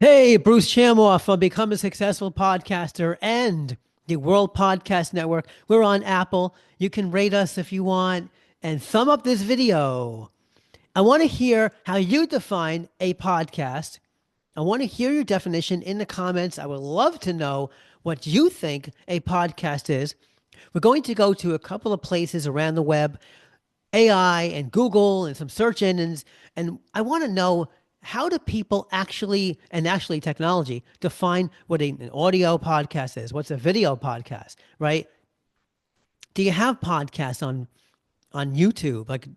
Hey, Bruce Chamoff from Become a Successful Podcaster and the World Podcast Network. We're on Apple. You can rate us if you want and thumb up this video. I want to hear how you define a podcast. I want to hear your definition in the comments. I would love to know what you think a podcast is. We're going to go to a couple of places around the web, AI and Google and some search engines. And I want to know, how do people actually technology define what an audio podcast is? What's a video podcast, right? Do you have podcasts on YouTube? Like,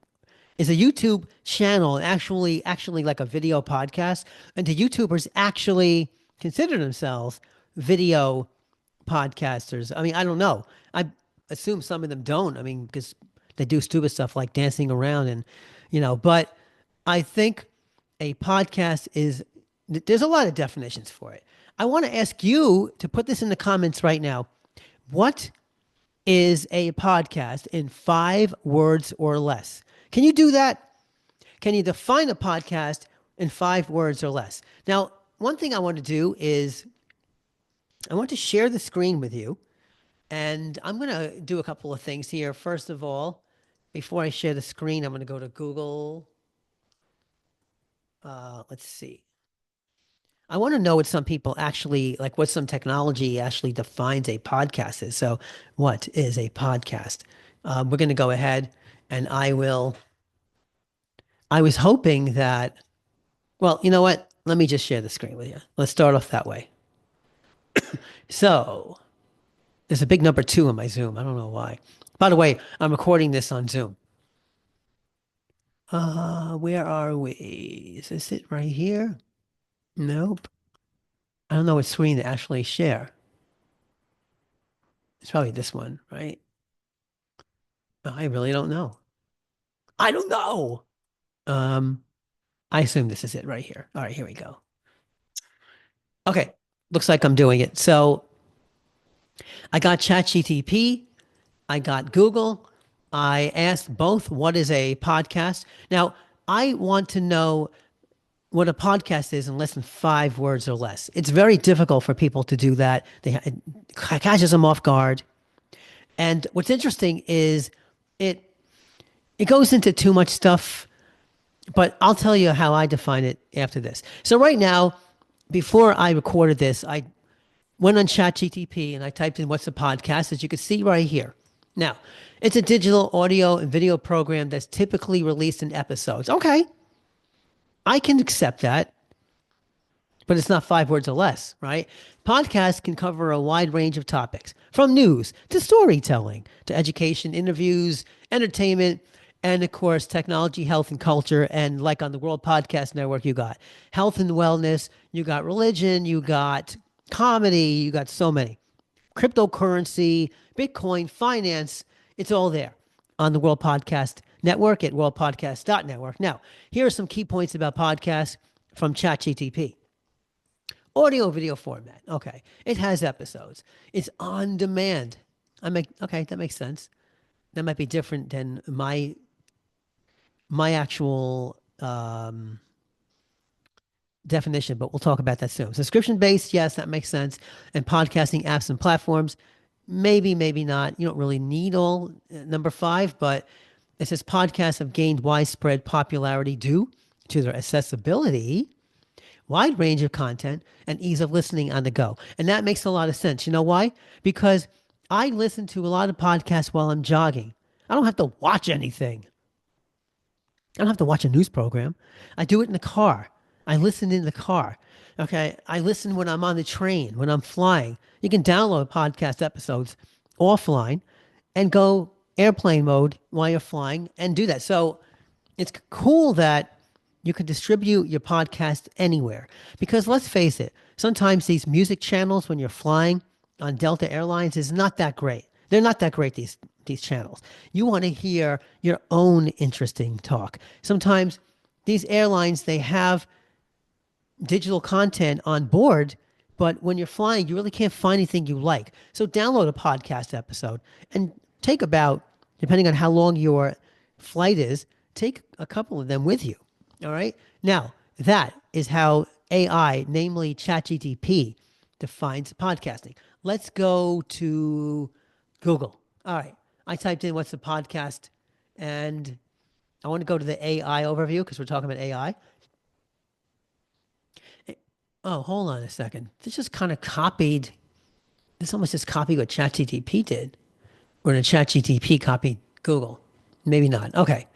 is a YouTube channel actually like a video podcast? And do YouTubers actually consider themselves video podcasters? I mean, I don't know. I assume some of them don't. I mean, because they do stupid stuff like dancing around but I think a podcast is, there's a lot of definitions for it. I want to ask you to put this in the comments right now. What is a podcast in 5 words or less? Can you do that? Can you define a podcast in 5 words or less? Now, one thing I want to do is I want to share the screen with you. And I'm going to do a couple of things here. First of all, before I share the screen, I'm going to go to Google. Let's see. I want to know what some people actually, like what some technology actually defines a podcast is. So, what is a podcast? We're going to go ahead and I was hoping that, well, you know what? Let me just share the screen with you. Let's start off that way. So, there's a big number 2 on my Zoom. I don't know why. By the way, I'm recording this on Zoom. Where are we? Is this it right here? Nope. I don't know what screen to actually share. It's probably this one, right? I really don't know. I don't know. Um, I assume this is it right here. All right, here we go. Okay, looks like I'm doing it. So I got ChatGPT, I got Google. I asked both, what is a podcast? Now, I want to know what a podcast is in less than 5 words or less. It's very difficult for people to do that. It catches them off guard. And what's interesting is it it goes into too much stuff, but I'll tell you how I define it after this. So right now, before I recorded this, I went on ChatGPT and I typed in what's a podcast, as you can see right here. Now, it's a digital audio and video program that's typically released in episodes. Okay, I can accept that, but it's not 5 words or less, right? Podcasts can cover a wide range of topics, from news to storytelling to education, interviews, entertainment, and of course, technology, health, and culture. And like on the World Podcast Network, you got health and wellness, you got religion, you got comedy, you got so many. Cryptocurrency, Bitcoin, finance, it's all there on the World Podcast Network at worldpodcast.network. Now, here are some key points about podcasts from ChatGPT. Audio video format. Okay. It has episodes. It's on demand. Okay, that makes sense. That might be different than my actual definition, but we'll talk about that soon. Subscription based, yes, that makes sense. And podcasting apps and platforms, maybe, maybe not. You don't really need all number 5, but it says podcasts have gained widespread popularity due to their accessibility, wide range of content, and ease of listening on the go. And that makes a lot of sense. You know why? Because I listen to a lot of podcasts while I'm jogging. I don't have to watch anything. I don't have to watch a news program. I do it in the car. I listen in the car. Okay. I listen when I'm on the train, when I'm flying. You can download podcast episodes offline and go airplane mode while you're flying and do that. So it's cool that you can distribute your podcast anywhere. Because let's face it, sometimes these music channels when you're flying on Delta Airlines is not that great. They're not that great, these channels. You want to hear your own interesting talk. Sometimes these airlines, they have digital content on board, but when you're flying, you really can't find anything you like. So download a podcast episode and take about, depending on how long your flight is, take a couple of them with you. All right. Now, that is how AI, namely ChatGPT, defines podcasting. Let's go to Google. All right. I typed in what's a podcast, and I want to go to the AI overview because we're talking about AI. Oh, hold on a second. This just kind of copied. This almost just copied what ChatGPT did, or the ChatGPT copied Google. Maybe not. Okay.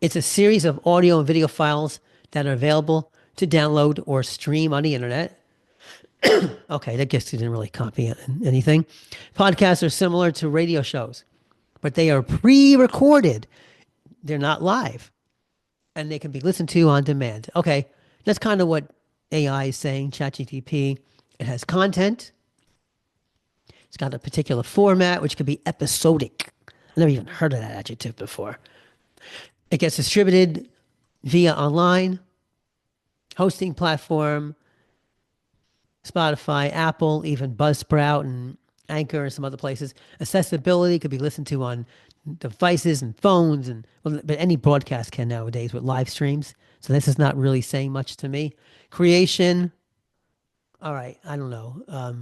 It's a series of audio and video files that are available to download or stream on the internet. Okay, that guess didn't really copy anything. Podcasts are similar to radio shows, but they are pre-recorded. They're not live, and they can be listened to on demand. Okay, that's kind of what AI is saying. ChatGPT. It has content. It's got a particular format, which could be episodic. I never even heard of that adjective before. It gets distributed via online hosting platform, Spotify, Apple, even Buzzsprout and Anchor and some other places. Accessibility could be listened to on devices and phones, and well, but any broadcast can nowadays with live streams. So this is not really saying much to me. Creation, all right, I don't know.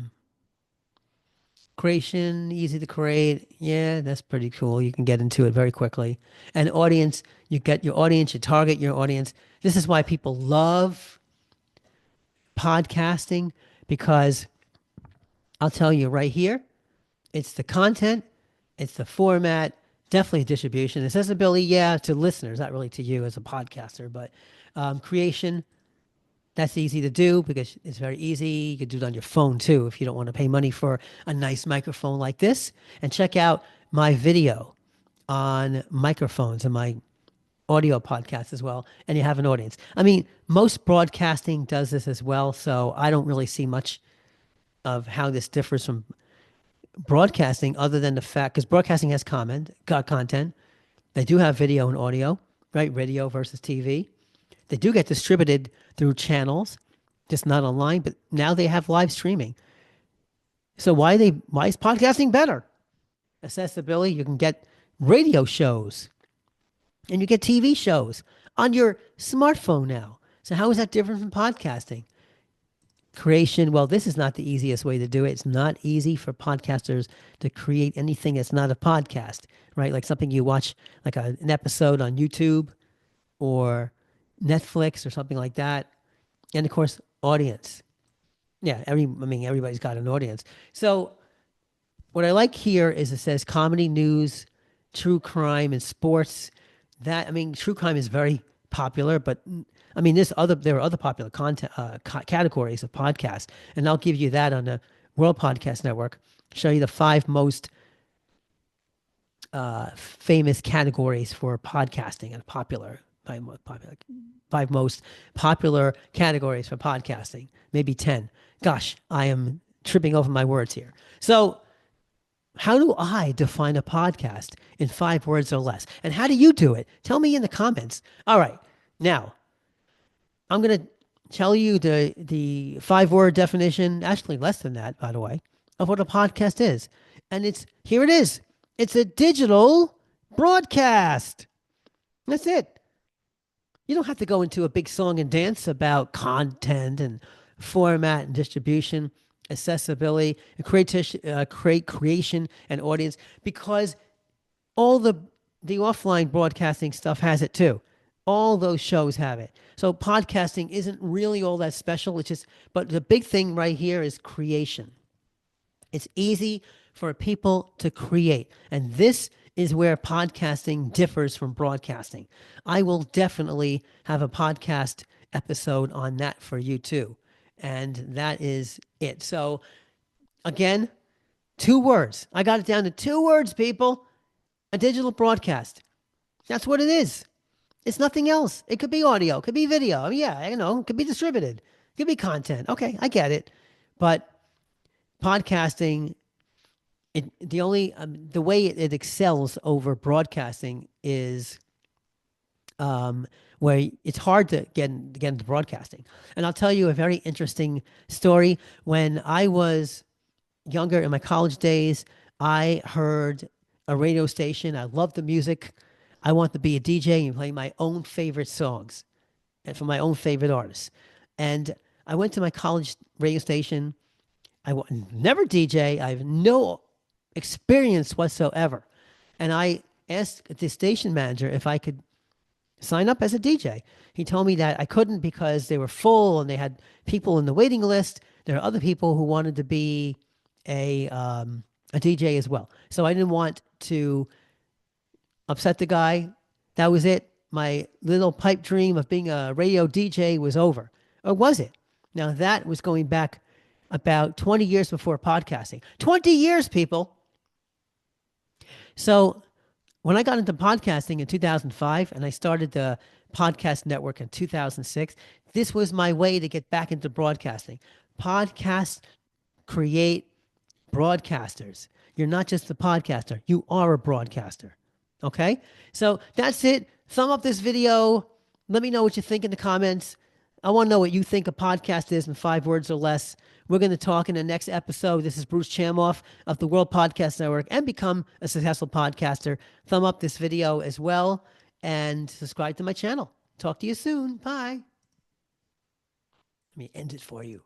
Creation, easy to create. Yeah, that's pretty cool. You can get into it very quickly. And audience, you get your audience, you target your audience. This is why people love podcasting because I'll tell you right here, it's the content, it's the format, definitely distribution. Accessibility, yeah, to listeners, not really to you as a podcaster, but creation, that's easy to do because it's very easy. You can do it on your phone too if you don't want to pay money for a nice microphone like this. And check out my video on microphones and my audio podcast as well. And you have an audience. I mean, most broadcasting does this as well. So I don't really see much of how this differs from broadcasting other than the fact because broadcasting has content. They do have video and audio, right? Radio versus TV. They do get distributed through channels, just not online, but now they have live streaming. So why is podcasting better? Accessibility, you can get radio shows and you get TV shows on your smartphone now. So how is that different from podcasting? Creation, well, this is not the easiest way to do it. It's not easy for podcasters to create anything that's not a podcast, right? Like something you watch, like an episode on YouTube or Netflix or something like that. And of course, audience. Yeah, everybody's got an audience. So what I like here is it says comedy, news, true crime, and sports. True crime is very popular, but there are other popular content categories of podcasts, and I'll give you that on the World Podcast Network. Show you the five most famous categories for podcasting and five most popular categories for podcasting, maybe 10. Gosh, I am tripping over my words here. So, how do I define a podcast in 5 words or less? And how do you do it? Tell me in the comments. All right. Now, I'm going to tell you the 5 word definition, actually less than that, by the way, of what a podcast is. And here it is. It's a digital broadcast. That's it. You don't have to go into a big song and dance about content and format and distribution, accessibility, and creation and audience because all the offline broadcasting stuff has it too. All those shows have it. So podcasting isn't really all that special. But the big thing right here is creation. It's easy for people to create. And this is where podcasting differs from broadcasting. I will definitely have a podcast episode on that for you too. And that is it. So again, 2 words. I got it down to 2 words, people. A digital broadcast. That's what it is. It's nothing else. It could be audio, it could be video. It could be distributed. It could be content. Okay, I get it. But podcasting, the way it excels over broadcasting is where it's hard to get into broadcasting. And I'll tell you a very interesting story. When I was younger in my college days, I heard a radio station. I loved the music. I wanted to be a DJ and play my own favorite songs and for my own favorite artists. And I went to my college radio station. Never DJ. I have no experience whatsoever. And I asked the station manager if I could sign up as a DJ. He told me that I couldn't because they were full and they had people in the waiting list. There are other people who wanted to be a DJ as well. So I didn't want to upset the guy. That was it. My little pipe dream of being a radio DJ was over. Or was it? Now, that was going back about 20 years before podcasting. 20 years, people. So when I got into podcasting in 2005 and I started the podcast network in 2006, this was my way to get back into broadcasting. Podcasts create broadcasters. You're not just a podcaster, you are a broadcaster. Okay? So that's it. Thumb up this video. Let me know what you think in the comments. I want to know what you think a podcast is in 5 words or less. We're going to talk in the next episode. This is Bruce Chamoff of the World Podcast Network and become a successful podcaster. Thumb up this video as well and subscribe to my channel. Talk to you soon. Bye. Let me end it for you.